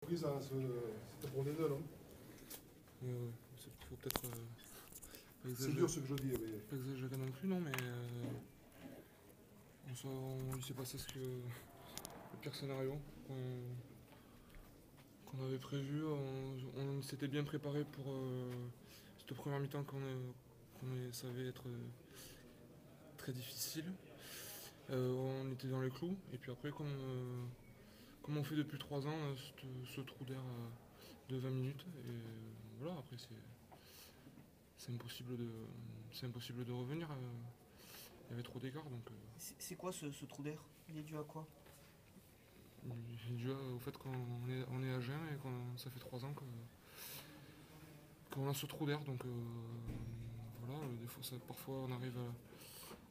Prise, hein, c'était pour les deux, non? Il faut peut-être pas C'est exagérer, dur ce que je dis, mais pas exagérer non plus, non, mais il s'est passé le pire scénario qu'on avait prévu. On s'était bien préparé pour cette première mi-temps qu'on savait être très difficile. On était dans les clous, et puis après, comme on fait depuis 3 ans, ce trou d'air de 20 minutes, et voilà, après c'est impossible de revenir. Il y avait trop d'écart, donc C'est quoi ce trou d'air? Il est dû à quoi? il est dû au fait qu'on est à jeun et ça fait 3 ans qu'on a ce trou d'air, donc voilà, des fois, parfois on arrive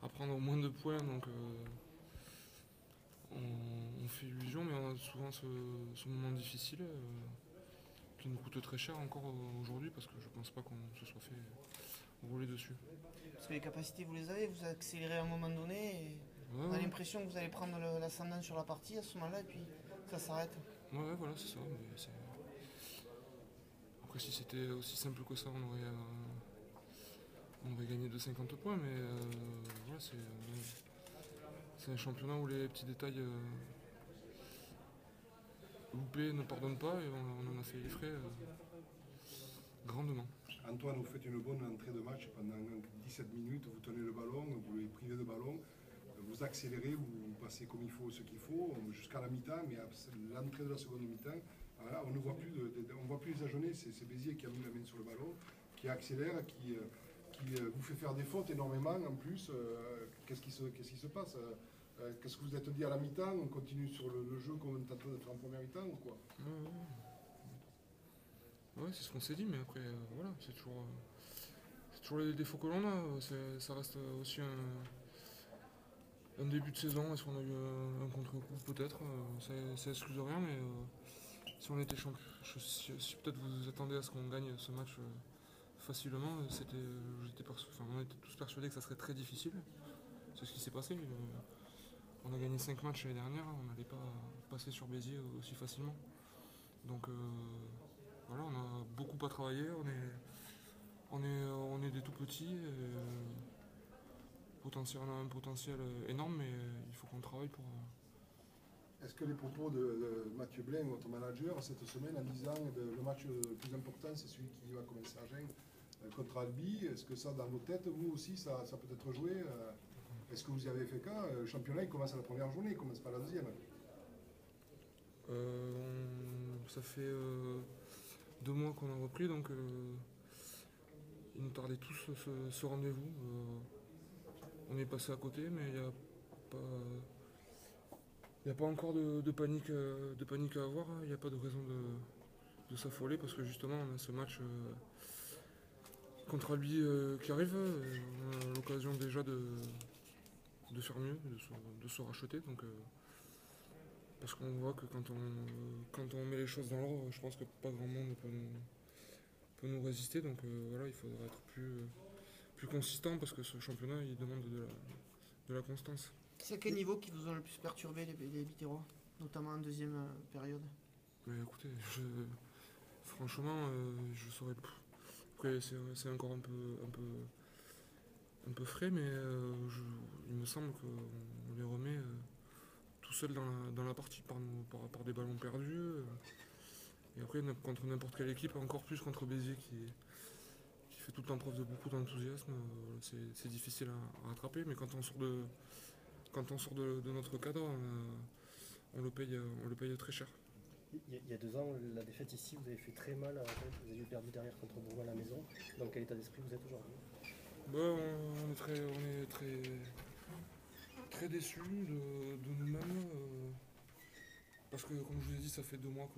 à prendre moins de points, donc on fait illusion, mais on a souvent ce moment difficile qui nous coûte très cher encore aujourd'hui, parce que je pense pas qu'on se soit fait rouler dessus. Parce que les capacités, vous les avez, vous accélérez à un moment donné et Ouais, on a ouais, l'impression que vous allez prendre l'ascendant sur la partie à ce moment-là et puis ça s'arrête. ouais, voilà, c'est ça. Après, si c'était aussi simple que ça, on aurait gagné de 50 points, mais voilà, c'est un championnat où les petits détails loupés ne pardonnent pas, et on en a fait les frais grandement. Antoine, vous faites une bonne entrée de match pendant 17 minutes, vous tenez le ballon, vous les privez de ballon, vous accélérez, vous passez comme il faut ce qu'il faut, jusqu'à la mi-temps, mais à l'entrée de la seconde mi-temps, voilà, on ne voit plus, on voit plus les agenais, c'est Béziers qui a mis la main sur le ballon, qui accélère, qui vous fait faire des fautes énormément en plus. Qu'est-ce qui se passe? Qu'est-ce que vous êtes dit à la mi-temps? On continue sur le jeu comme on est en train de faire en première mi-temps ou quoi? Ouais, c'est ce qu'on s'est dit, mais après, voilà, c'est toujours les défauts que l'on a. Ça reste aussi un début de saison. Est-ce qu'on a eu un contre-coup? Peut-être. Ça excuse rien, mais si on était champion, si peut-être vous attendez à ce qu'on gagne ce match facilement, on était tous persuadés que ça serait très difficile. C'est ce qui s'est passé. On a gagné 5 matchs l'année dernière, on n'allait pas passer sur Béziers aussi facilement. Donc voilà, on a beaucoup à travailler, on est des tout petits. On a un potentiel énorme, mais il faut qu'on travaille pour. Est-ce que les propos de Mathieu Blain, votre manager, cette semaine, en disant que le match le plus important, c'est celui qui va commencer à Gênes contre Albi, est-ce que ça, dans vos têtes, vous aussi, ça peut être joué? Est-ce que vous y avez fait cas? Le championnat, il commence à la première journée, il ne commence pas à la deuxième. Ça fait 2 mois qu'on a repris, donc il nous tardait tous ce rendez-vous. On est passé à côté, mais il n'y a pas encore de panique à avoir. Il n'y a pas de raison de s'affoler, parce que justement on a ce match contre Albi qui arrive. On a l'occasion déjà de faire mieux, de se racheter. Donc, parce qu'on voit que quand on met les choses dans l'ordre, je pense que pas grand monde peut nous résister. Donc voilà, il faudra être plus consistant, parce que ce championnat il demande de la constance. C'est à quel niveau qui vous ont le plus perturbé les Biterrois, notamment en deuxième période? Mais écoutez, franchement, je saurais. Après, c'est encore un peu frais, mais il me semble qu'on les remet tout seul dans la partie par des ballons perdus. Et après, contre n'importe quelle équipe, encore plus contre Béziers qui fait tout le temps preuve de beaucoup d'enthousiasme, c'est difficile à rattraper. Mais quand on sort de notre cadre, on le paye très cher. Il y a 2 ans, la défaite ici, vous avez fait très mal. Vous avez perdu derrière contre Bourgoin à la maison. Dans quel état d'esprit vous êtes aujourd'hui? On est très déçus de nous-mêmes. Parce que, comme je vous ai dit, ça fait 2 mois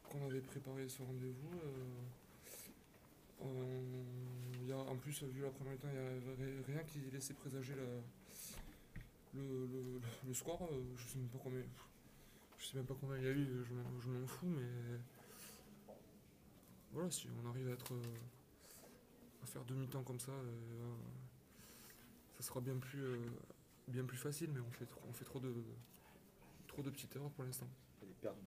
qu'on avait préparé ce rendez-vous. En plus, vu la première mi-temps, il n'y avait rien qui laissait présager le score. Je sais même pas combien il y a eu, je m'en fous, mais voilà, si on arrive à faire demi-temps comme ça, ça sera bien plus facile, mais on fait trop de petites erreurs pour l'instant.